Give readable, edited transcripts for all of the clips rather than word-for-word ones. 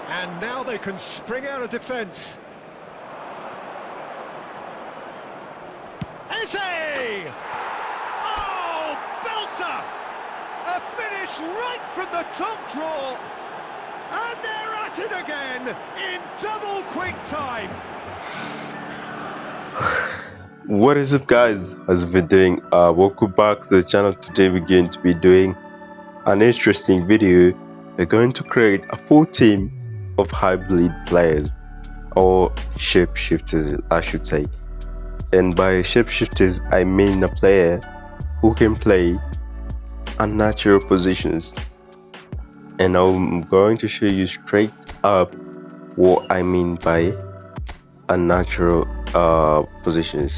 And now they can spring out of defence. Eze! Oh, belter! A finish right from the top draw. And they're at it again in double quick time. What is up, guys? How's it been doing? Welcome back to the channel. Today we're going to be doing an interesting video. We're going to create a full team of hybrid players, or shapeshifters I should say. And by shapeshifters I mean a player who can play unnatural positions. And I'm going to show you straight up what I mean by unnatural positions.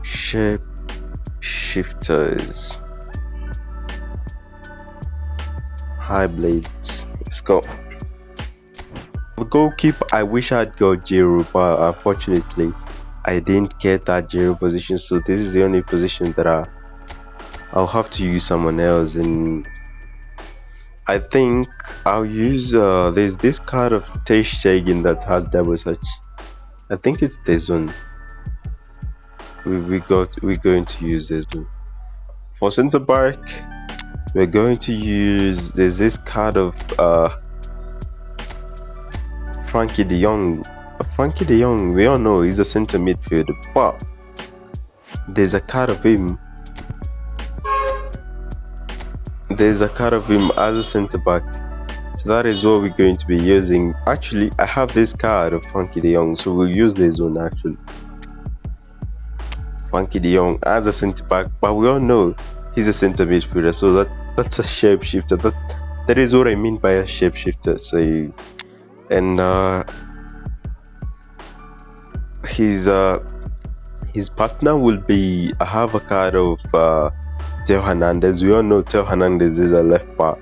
Shapeshifters, hybrids. Let's go. The goalkeeper, I wish I had got Giroud, but unfortunately I didn't get that Giroud position, so this is the only position that I'll have to use someone else. And I think I'll use there's this card of Ter Stegen that has double touch. I think it's this one. We're going to use this one. For centre back, we're going to use, there's this card of Frankie de Jong. Frankie de Jong, we all know he's a centre midfielder, but there's a card of him. There's a card of him as a centre back, so that is what we're going to be using. Actually, I have this card of Frankie de Jong, so we'll use this one actually. Frankie de Jong as a centre back, but we all know he's a centre midfielder, so that's a shapeshifter. That is what I mean by a shapeshifter. So, and his partner will be, I have a card of Theo Hernandez. We all know Theo Hernandez is a left back,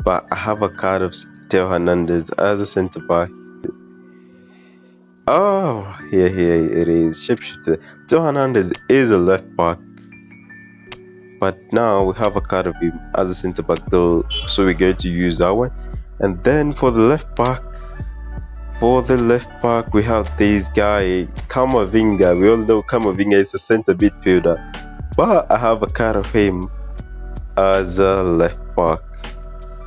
but I have a card of Theo Hernandez as a centre back. Oh, here it is. Shapeshifter. Theo Hernandez is a left back, but now we have a card of him as a centre back though, so we're going to use that one. And then for the left back, we have this guy Camavinga. We all know Camavinga is a centre midfielder, but I have a card of him as a left back,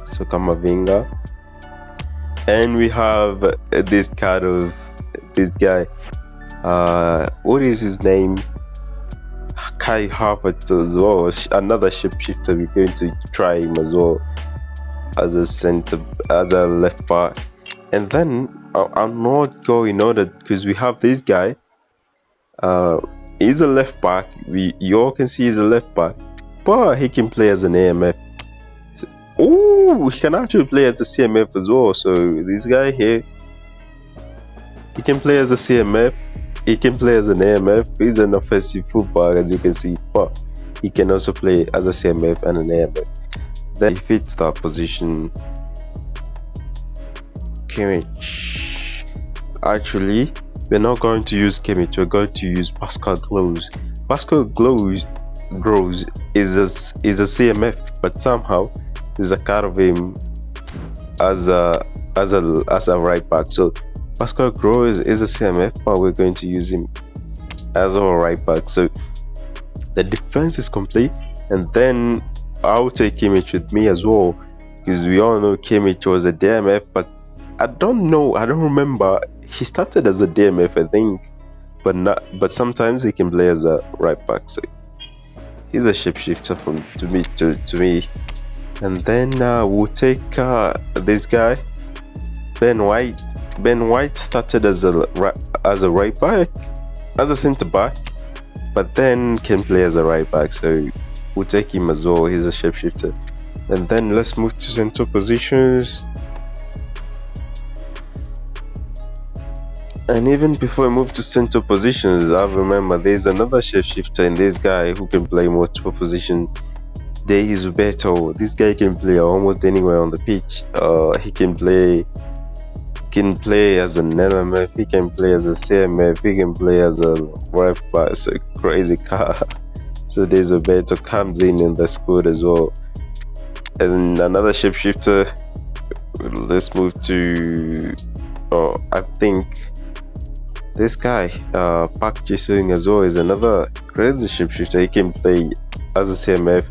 so Camavinga. And we have this card of this guy, what is his name, Kai Havertz as well, another shapeshifter. We're going to try him as well as a left back. And then I'm not going order because we have this guy, he's a left back. You all can see he's a left back, but he can play as an AMF. So, oh, he can actually play as a CMF as well. So this guy here, he can play as a CMF, he can play as an AMF. He's an offensive fullback, as you can see, but he can also play as a CMF and an AMF. Then he fits that position. Kimmich. Actually, we're not going to use Kimmich, we're going to use Pascal Gross. Pascal Gross is a CMF, but somehow there's a card of him as a right back. So Pascal Gross is a CMF, but we're going to use him as our right back. So the defense is complete, and then I'll take Kimmich with me as well, because we all know Kimmich was a DMF, but I don't remember. He started as a DMF, I think, but sometimes he can play as a right back. So he's a shapeshifter to me. And then we'll take this guy, Ben White. Ben White started as a right back, as a centre back, but then can play as a right back, so we'll take him as well. He's a shapeshifter. And then let's move to centre positions. And even before I move to centre positions, I remember there's another shapeshifter in this guy who can play multiple positions. There is Beto. This guy can play almost anywhere on the pitch. He can play as an LMF, he can play as a CMF, he can play as a right back. So crazy car. So there's a better comes in the squad as well. And another shapeshifter. Let's move to. Oh, I think this guy, Park Ji-sung as well, is another crazy shapeshifter. He can play as a CMF.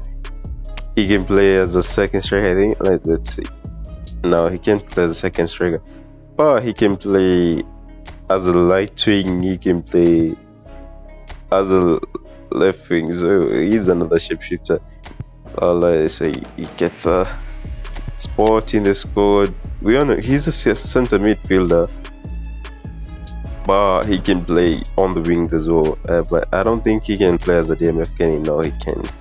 He can play as a second striker, I think. Let's see. No, he can't play as a second striker. But he can play as a light wing. He can play as a left wing. So he's another shapeshifter. Let's say he gets a spot in the squad. We all know he's a center midfielder, but he can play on the wings as well. But I don't think he can play as a DMF, can he? No, he can't.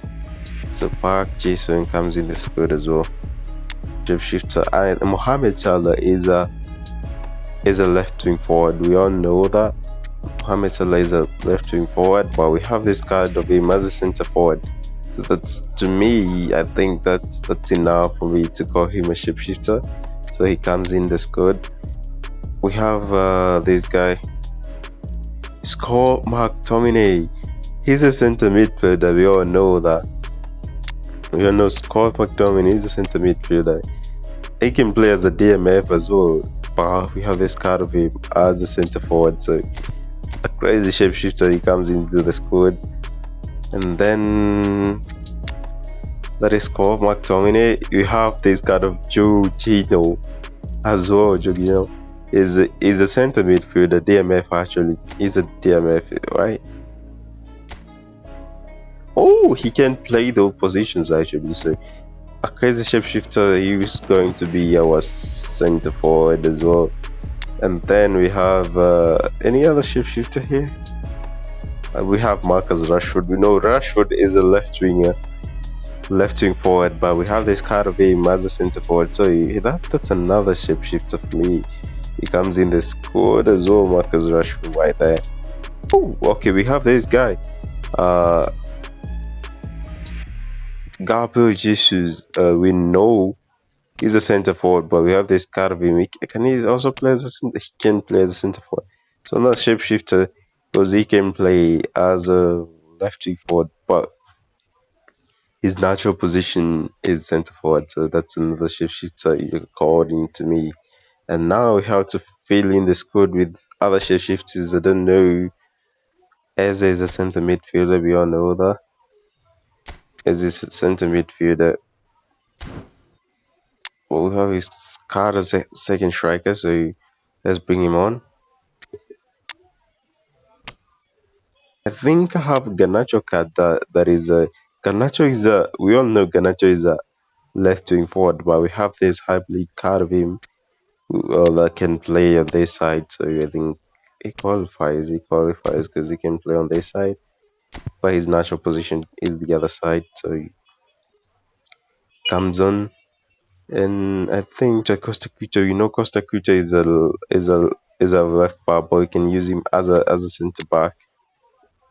So Park Ji-sung comes in the squad as well. Shifter. And Mohamed Salah is a left wing forward. We all know that Mohamed Salah is a left wing forward, but we have this card of him as a center forward. So that's, to me, I think that's enough for me to call him a shapeshifter. So he comes in the squad. We have this guy. It's called McTominay. He's a center midfielder. We all know that. We all know Scott McTominay is a center midfielder. He can play as a DMF as well. But we have this card of him as a center forward. So a crazy shapeshifter. He comes into the squad. And then that is called McTominay. You have this card of Jorginho as well. Jorginho is a center midfielder, DMF actually. He's a DMF, right? Oh, he can play those positions actually. So a crazy shapeshifter. He is going to be our center forward as well. And then we have any other shapeshifter here? We have Marcus Rashford. We know Rashford is a left wing forward, but we have this card of him as a center forward. So that's another shapeshifter for me. He comes in the squad as well, Marcus Rashford right there. Oh, okay, we have this guy, Gabriel Jesus. We know he's a center forward, but we have this card of him. Can he also play as a center? He can play as a center forward. So not shapeshifter, because he can play as a left wing forward, but his natural position is center forward. So that's another shapeshifter according to me. And now we have to fill in the squad with other shapeshifters. I don't know. Eze is a center midfielder. We all know that. Eze is a center midfielder. Well, we have his card as a second striker. So let's bring him on. I think I have Garnacho card that is a Garnacho is a. We all know Garnacho is a left wing forward, but we have this hybrid card of him that can play on this side. So I think he qualifies because he can play on this side, but his natural position is the other side. So he comes on, and I think Costa Cuta. Costa Cuta is a left back, but we can use him as a center back.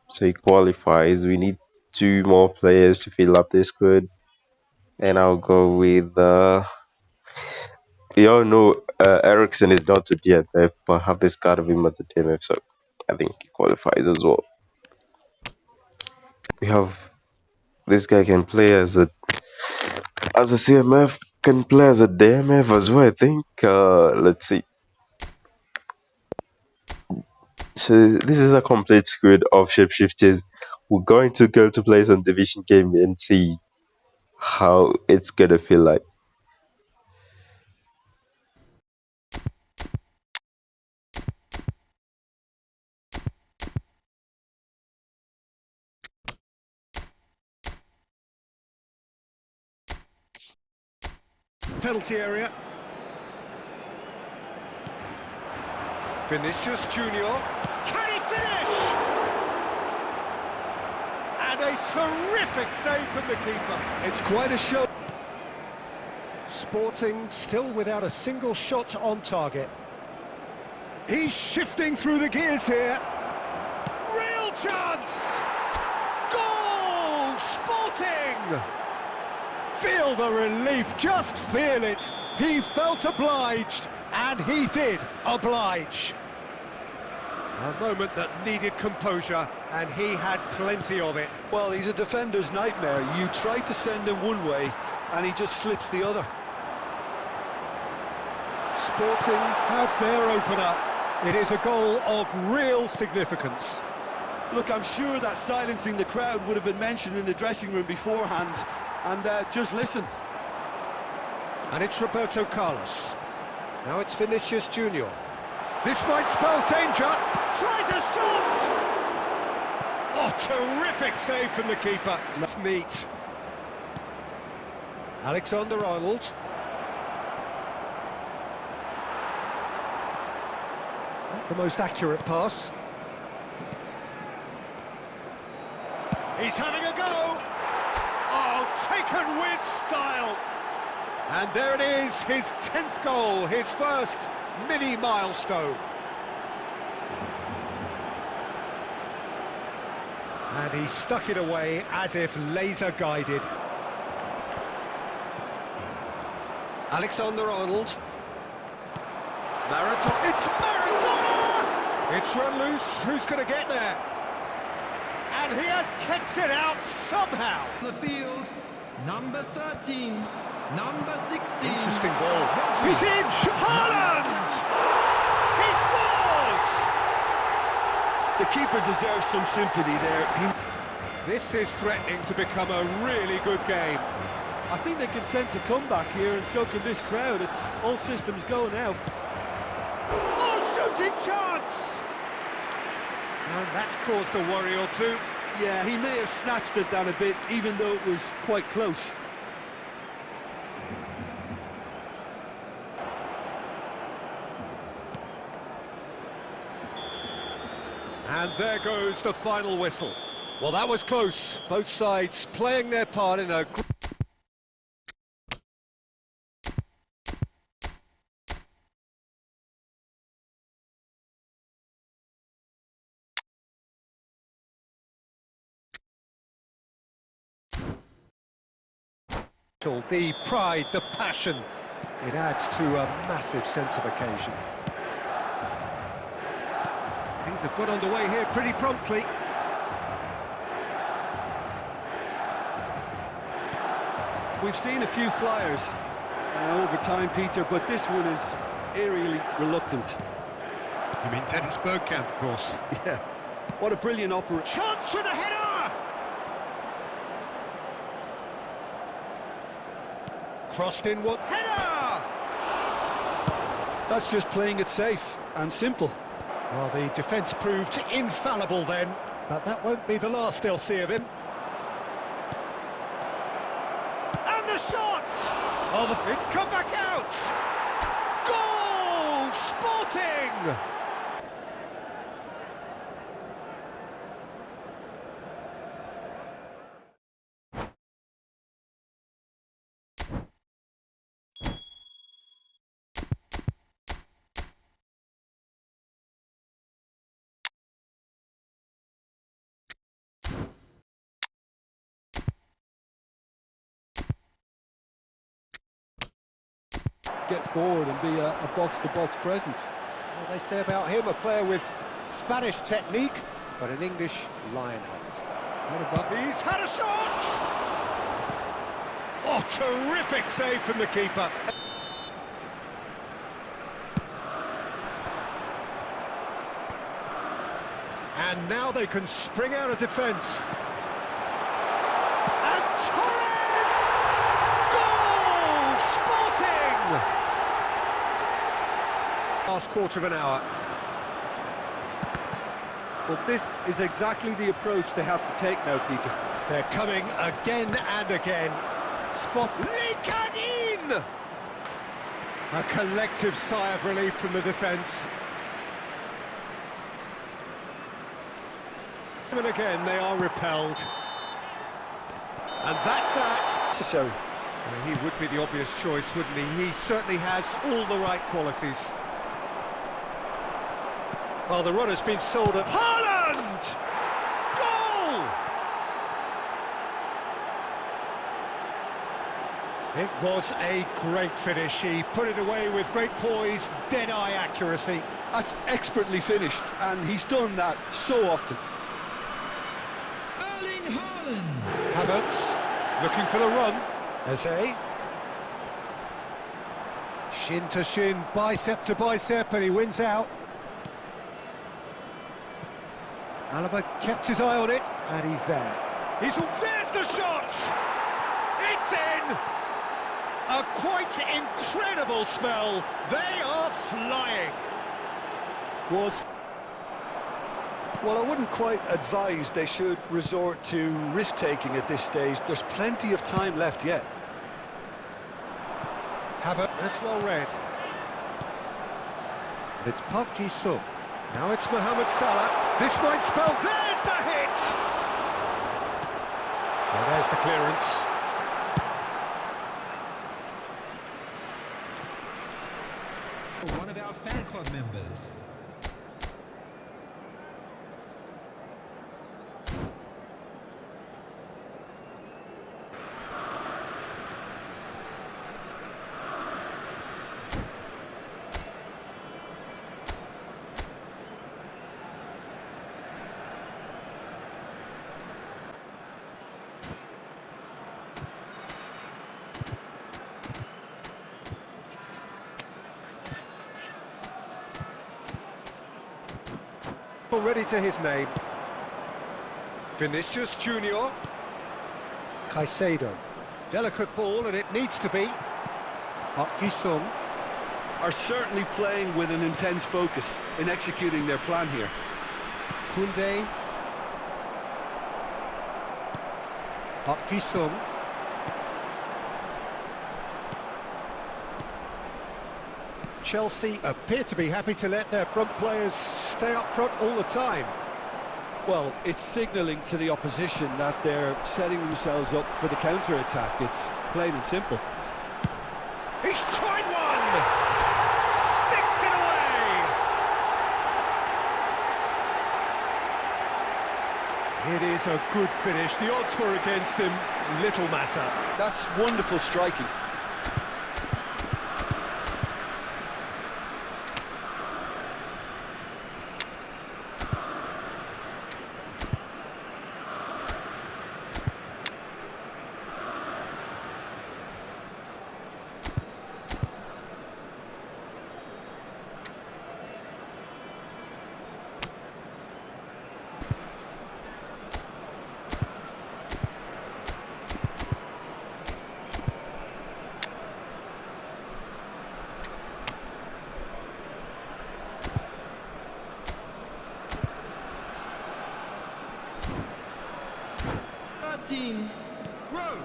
So he qualifies. We need 2 more players to fill up this squad, and I'll go with. You all know Ericsson is not a DMF, but I have this card of him as a DMF, so I think he qualifies as well. We have this guy can play as a CMF, can play as a DMF as well, I think. Let's see. So this is a complete squad of shapeshifters. We're going to go to play some division game and see how it's gonna feel like. Penalty area. Vinicius Junior. Can he finish? And a terrific save from the keeper. It's quite a show. Sporting still without a single shot on target. He's shifting through the gears here. Real chance! Goal! Sporting! Feel the relief, just feel it. He felt obliged, and he did oblige. A moment that needed composure, and he had plenty of it. Well, he's a defender's nightmare. You try to send him one way, and he just slips the other. Sporting have their opener. It is a goal of real significance. Look, I'm sure that silencing the crowd would have been mentioned in the dressing room beforehand. And just listen. And it's Roberto Carlos. Now it's Vinicius Junior. This might spell danger. Tries a shot! Oh, terrific save from the keeper. That's neat. Alexander-Arnold. Not the most accurate pass. He's having a go! Oh, taken with style! And there it is, his 10th goal, his first mini milestone. And he stuck it away as if laser-guided. Alexander-Arnold. Maradona. It's Maradona! It's run loose, who's going to get there? And he has kept it out somehow. The field, number 13, number 16. Interesting ball. He's in! Haaland! He scores! The keeper deserves some sympathy there. This is threatening to become a really good game. I think they can sense a comeback here, and so can this crowd. It's all systems go now. Oh, shooting chance! And that's caused a worry or two. Yeah, he may have snatched it down a bit, even though it was quite close. And there goes the final whistle. Well, that was close. Both sides playing their part in a... The pride, the passion, it adds to a massive sense of occasion. Things have got underway here pretty promptly. We've seen a few flyers over time, Peter, but this one is eerily reluctant. You mean Dennis Bergkamp, of course. Yeah, what a brilliant operation. Chance for the header! Crossed in one. Header! That's just playing it safe and simple. Well, the defence proved infallible then, but that won't be the last they'll see of him. And the shot! Oh, it's come back out! Goal! Sporting! Get forward and be a box-to-box presence. Well, they say about him, a player with Spanish technique, but an English lion heart. He's had a shot! Oh, terrific save from the keeper. And now they can spring out of defence. And Torres! Goal! Sporting! Last quarter of an hour. Well, this is exactly the approach they have to take now, Peter. They're coming again and again. Spot. Likanin! A collective sigh of relief from the defence. And again, they are repelled. And that's that. Necessary. He would be the obvious choice, wouldn't he? He certainly has all the right qualities. Well, the runner's been sold at Haaland! Goal! It was a great finish. He put it away with great poise, dead-eye accuracy. That's expertly finished, and he's done that so often. Erling Haaland. Havertz looking for the run. Eze. Shin to shin, bicep to bicep, and he wins out. Alaba kept his eye on it, and he's there. There's the shot! It's in! A quite incredible spell. They are flying. Well, I wouldn't quite advise they should resort to risk-taking at this stage. There's plenty of time left yet. Havertz, that's well read. It's Park Ji-sung. Now it's Mohamed Salah. This might spell... There's the hit! Well, there's the clearance. One of our fan club members. Already to his name. Vinicius Junior. Caicedo. Delicate ball, and it needs to be. Park Ji-sung. Are certainly playing with an intense focus in executing their plan here. Koundé. Park Ji-sung. Chelsea appear to be happy to let their front players stay up front all the time. Well, it's signalling to the opposition that they're setting themselves up for the counter-attack. It's plain and simple. He's tried one! Sticks it away! It is a good finish. The odds were against him. Little matter. That's wonderful striking.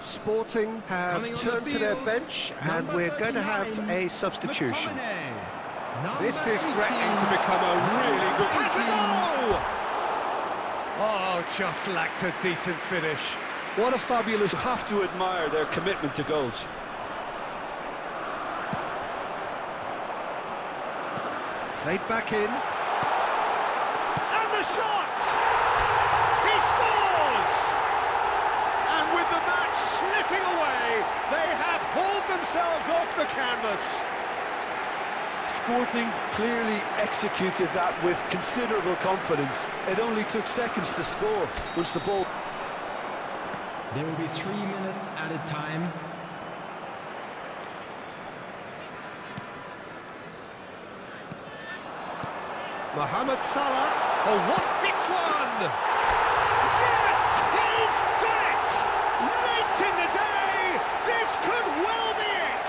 Sporting have turned to their bench, and we're going to have a substitution. This is threatening to become a really good... Has a goal! Oh, just lacked a decent finish. What a fabulous... You have to admire their commitment to goals. Played back in. And the shot! He scores! And with the match slipping away, they have hauled themselves off the canvas. Sporting clearly executed that with considerable confidence. It only took seconds to score once the ball... There will be 3 minutes added time. Mohamed Salah. Oh, what hits one! Yes, he's done it! Late in the day, this could well be it!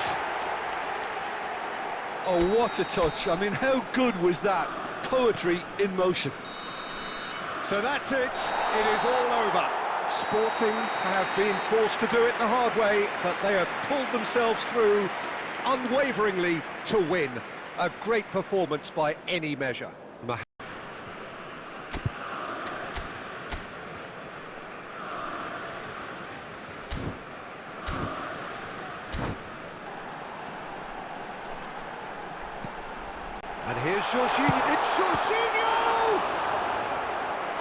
Oh, what a touch. I mean, how good was that? Poetry in motion. So that's it. It is all over. Sporting have been forced to do it the hard way, but they have pulled themselves through unwaveringly to win. A great performance by any measure. And here's Jorginho. It's Jorginho!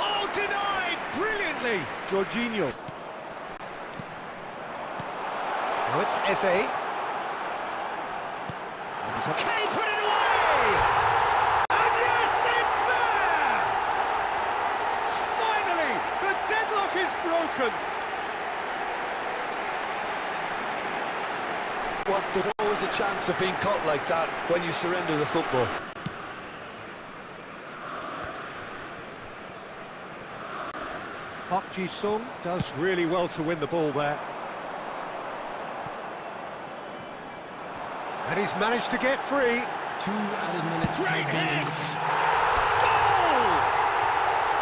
Oh, denied brilliantly. Jorginho. Now it's Eze. Can he put it away? And yes, it's there! Finally, the deadlock is broken. Well, there's always a chance of being caught like that when you surrender the football. Park Ji-sung does really well to win the ball there. And he's managed to get free. 2 added minutes. Great has been hit! added. Goal!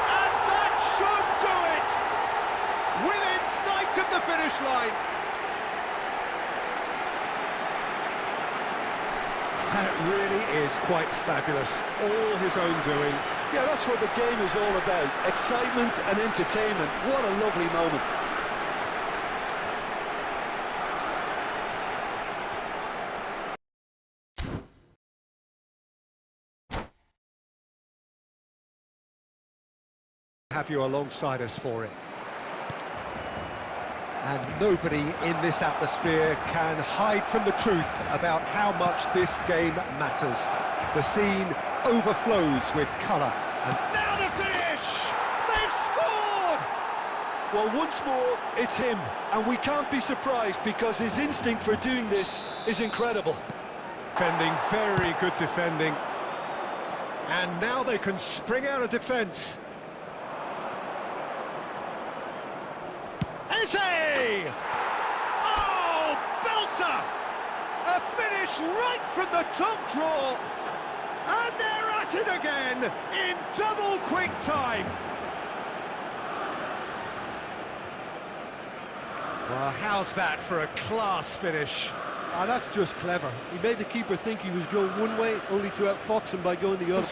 And that should do it! Within sight of the finish line. That really is quite fabulous. All his own doing. Yeah, that's what the game is all about. Excitement and entertainment. What a lovely moment. Have you alongside us for it. And nobody in this atmosphere can hide from the truth about how much this game matters. The scene overflows with colour. And now the finish! They've scored! Well, once more, it's him. And we can't be surprised because his instinct for doing this is incredible. Defending, very good defending. And now they can spring out of defence. Eze! Oh, belter! A finish right from the top draw. And they're at it again in double quick time. Well, how's that for a class finish? Ah, that's just clever. He made the keeper think he was going one way, only to outfox him by going the other.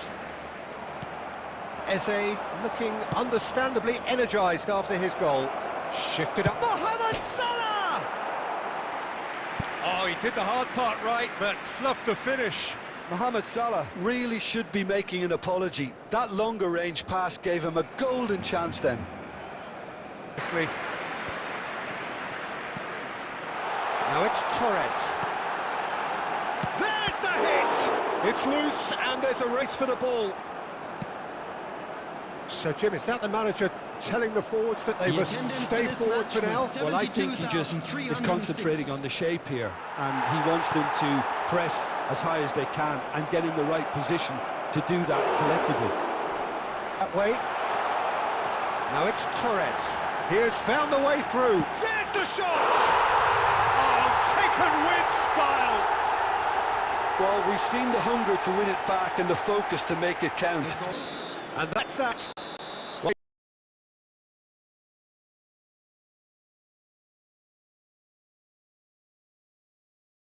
Eze looking understandably energised after his goal. Shifted up. Mohamed Salah! Oh, he did the hard part right, but fluffed the finish. Mohamed Salah really should be making an apology. That longer range pass gave him a golden chance then. Now it's Torres. There's the hit! It's loose and there's a race for the ball. So, Jim, is that the manager telling the forwards that they The must attendance stay for this forward match for now? was Well, I think he just is concentrating on the shape here, and he wants them to press as high as they can and get in the right position to do that collectively. That way. Now it's Torres. He has found the way through. There's the shot! Oh, taken with style! Well, we've seen the hunger to win it back and the focus to make it count. And that's that.